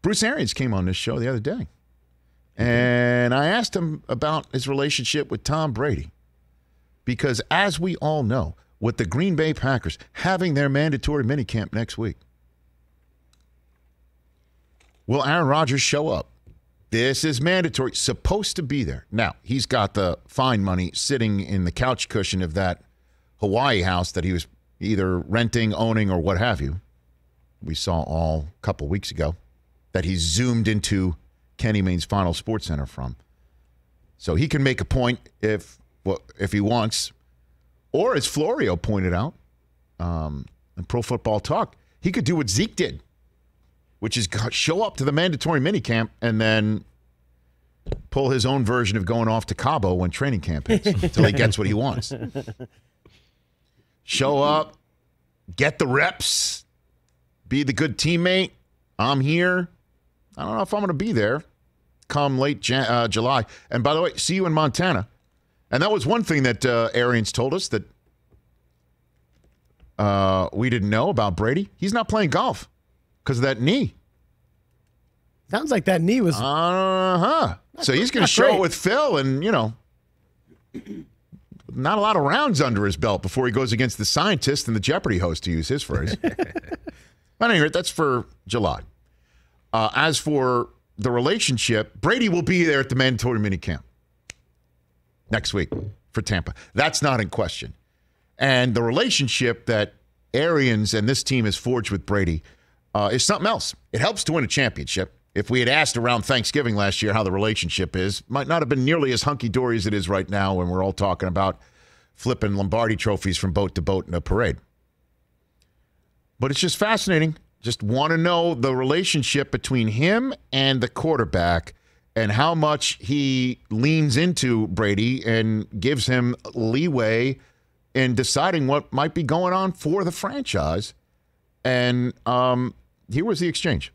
Bruce Arians came on this show the other day, and I asked him about his relationship with Tom Brady. Because as we all know, with the Green Bay Packers having their mandatory minicamp next week, will Aaron Rodgers show up? This is mandatory, supposed to be there. Now, he's got the fine money sitting in the couch cushion of that Hawaii house that he was either renting, owning, or what have you. We saw all a couple weeks ago that he zoomed into Kenny Mayne's Final Sports Center from. So he can make a point if he wants. Or as Florio pointed out in Pro Football Talk, he could do what Zeke did, which is show up to the mandatory minicamp and then pull his own version of going off to Cabo when training camp is until he gets what he wants. Show up, get the reps, be the good teammate. I'm here. I don't know if I'm going to be there come late July. And by the way, see you in Montana. And that was one thing that Arians told us that we didn't know about Brady. He's not playing golf because of that knee. Sounds like that knee was... So he's going to show it with Phil and, not a lot of rounds under his belt before he goes against the scientist and the Jeopardy host, to use his phrase. But anyway, that's for July. As for the relationship, Brady will be there at the mandatory minicamp next week for Tampa. That's not in question. And the relationship that Arians and this team has forged with Brady is something else. It helps to win a championship. If we had asked around Thanksgiving last year how the relationship is, might not have been nearly as hunky-dory as it is right now when we're all talking about flipping Lombardi trophies from boat to boat in a parade. But it's just fascinating. Just want to know the relationship between him and the quarterback and how much he leans into Brady and gives him leeway in deciding what might be going on for the franchise. And here was the exchange.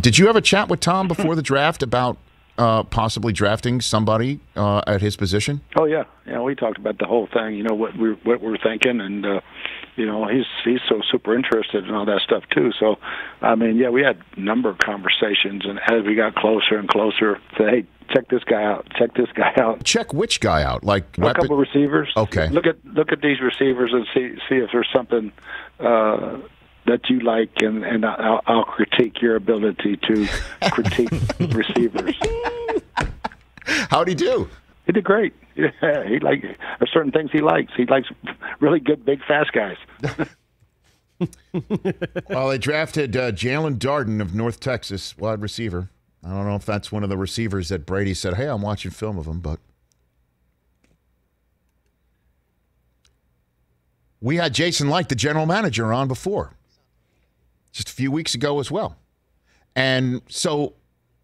Did you have a chat with Tom before the draft about possibly drafting somebody at his position? Oh yeah, we talked about the whole thing. What we're thinking, and he's so super interested in all that stuff too. So, we had a number of conversations, and as we got closer and closer, said, hey, check this guy out. Check this guy out. Check which guy out? Like a couple of receivers. Okay. Look at these receivers and see if there's something that you like, and I'll critique your ability to critique receivers. How'd he do? He did great. Yeah, there's certain things he likes. He likes really good, big, fast guys. Well, they drafted Jalen Darden of North Texas, wide receiver. I don't know if that's one of the receivers that Brady said, hey, I'm watching film of him, but we had Jason Licht, the general manager, on before, just a few weeks ago as well. And so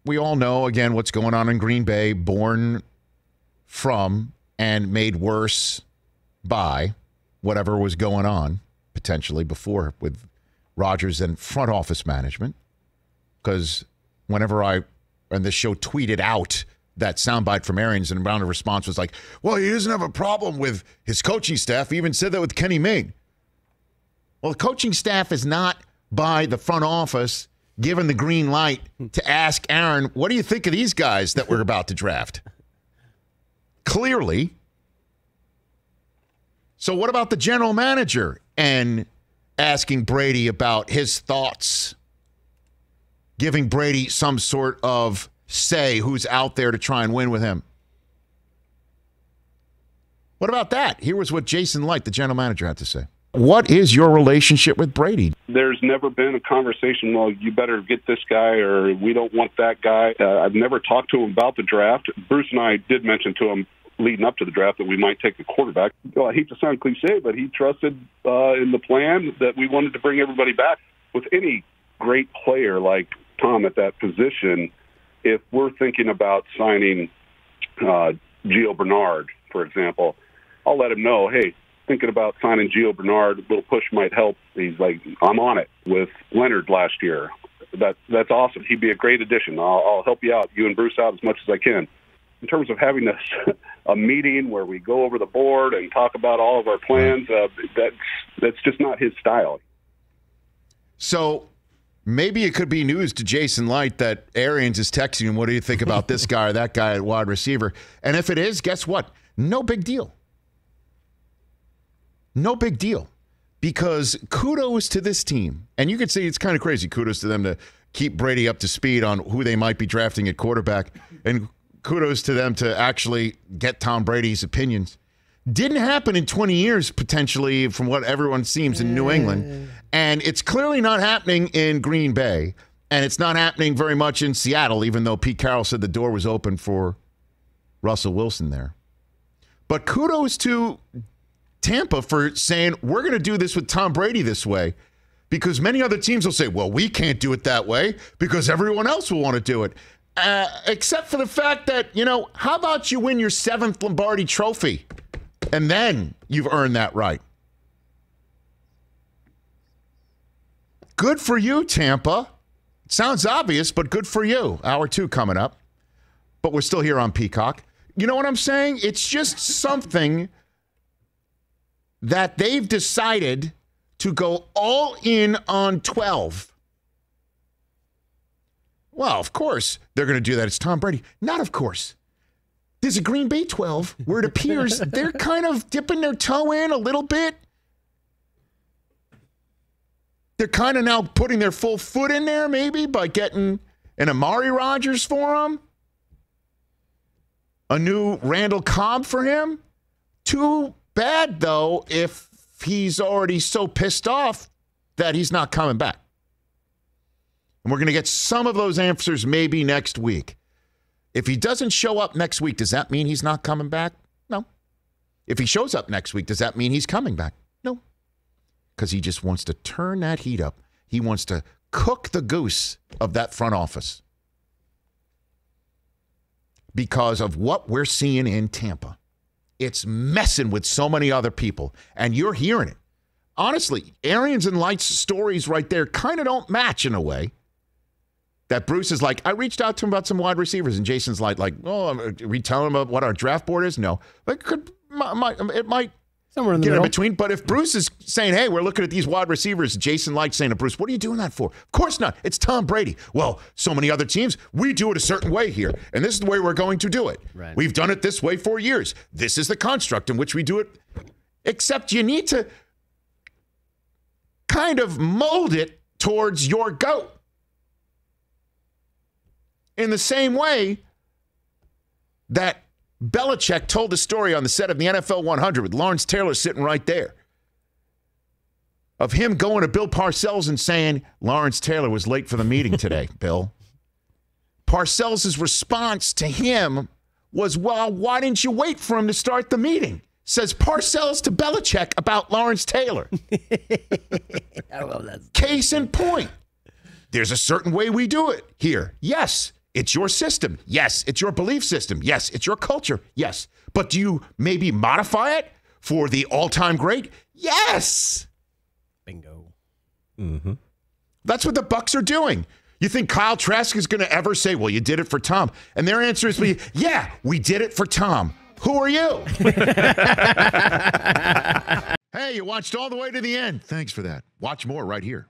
we all know, again, what's going on in Green Bay, born from and made worse by whatever was going on potentially before with Rodgers and front office management. Because whenever and this show tweeted out that soundbite from Arians, and round of response was like, well, he doesn't have a problem with his coaching staff. He even said that with Kenny Mayne. Well, the coaching staff is not by the front office given the green light to ask Aaron, what do you think of these guys that we're about to draft? Clearly. So what about the general manager and asking Brady about his thoughts, giving Brady some sort of say who's out there to try and win with him? What about that? Here was what Jason Licht, the general manager, had to say. What is your relationship with Brady? There's never been a conversation, well, you better get this guy or we don't want that guy. I've never talked to him about the draft. Bruce and I did mention to him leading up to the draft that we might take a quarterback. I hate to sound cliche, but he trusted in the plan that we wanted to bring everybody back. With any great player like Tom at that position, if we're thinking about signing Gio Bernard, for example, I'll let him know, hey, thinking about signing Gio Bernard, a little push might help. He's like, I'm on it. With Leonard last year, that's awesome. He'd be a great addition. I'll help you out, you and Bruce out as much as I can. In terms of having a meeting where we go over the board and talk about all of our plans, that's just not his style. So maybe it could be news to Jason Light that Arians is texting him, what do you think about this guy or that guy at wide receiver? And if it is, guess what? No big deal. No big deal. Because kudos to this team. And you could see it's kind of crazy. Kudos to them to keep Brady up to speed on who they might be drafting at quarterback. And kudos to them to actually get Tom Brady's opinions. Didn't happen in 20 years, potentially, from what everyone seems in New England. And it's clearly not happening in Green Bay. And it's not happening very much in Seattle, even though Pete Carroll said the door was open for Russell Wilson there. But kudos to Tampa for saying, we're going to do this with Tom Brady this way. Because many other teams will say, well, we can't do it that way because everyone else will want to do it. Except for the fact that, how about you win your 7th Lombardi trophy? And then you've earned that right. Good for you, Tampa. It sounds obvious, but good for you. Hour 2 coming up. But we're still here on Peacock. You know what I'm saying? It's just something that they've decided to go all in on 12. Well, of course they're going to do that. It's Tom Brady. Not of course. There's a Green Bay 12 where it appears they're kind of dipping their toe in a little bit. They're kind of now putting their full foot in there maybe by getting an Amari Rodgers for him. A new Randall Cobb for him. Too bad, though, if he's already so pissed off that he's not coming back. And we're going to get some of those answers maybe next week. If he doesn't show up next week, does that mean he's not coming back? No. If he shows up next week, does that mean he's coming back? No. Because he just wants to turn that heat up. He wants to cook the goose of that front office. Because of what we're seeing in Tampa. It's messing with so many other people, and you're hearing it. Honestly, Arians and Light's stories right there kind of don't match in a way. That Bruce is like, I reached out to him about some wide receivers, and Jason's like, oh, are we telling him about what our draft board is? No. It might somewhere in the get middle. in between. But if Bruce is saying, hey, we're looking at these wide receivers, Jason Light saying to Bruce, what are you doing that for? Of course not. It's Tom Brady. Well, so many other teams, we do it a certain way here, and this is the way we're going to do it. Right. We've done it this way for years. This is the construct in which we do it. Except you need to kind of mold it towards your goat. In the same way that Belichick told the story on the set of the NFL 100 with Lawrence Taylor sitting right there. Of him going to Bill Parcells and saying, Lawrence Taylor was late for the meeting today, Bill. Parcells' response to him was, well, why didn't you wait for him to start the meeting? Says Parcells to Belichick about Lawrence Taylor. Case in point. There's a certain way we do it here. Yes. It's your system. Yes. It's your belief system. Yes. It's your culture. Yes. But do you maybe modify it for the all-time great? Yes. Bingo. Mm-hmm. That's what the Bucs are doing. You think Kyle Trask is going to ever say, well, you did it for Tom? And their answer is, yeah, we did it for Tom. Who are you? Hey, you watched all the way to the end. Thanks for that. Watch more right here.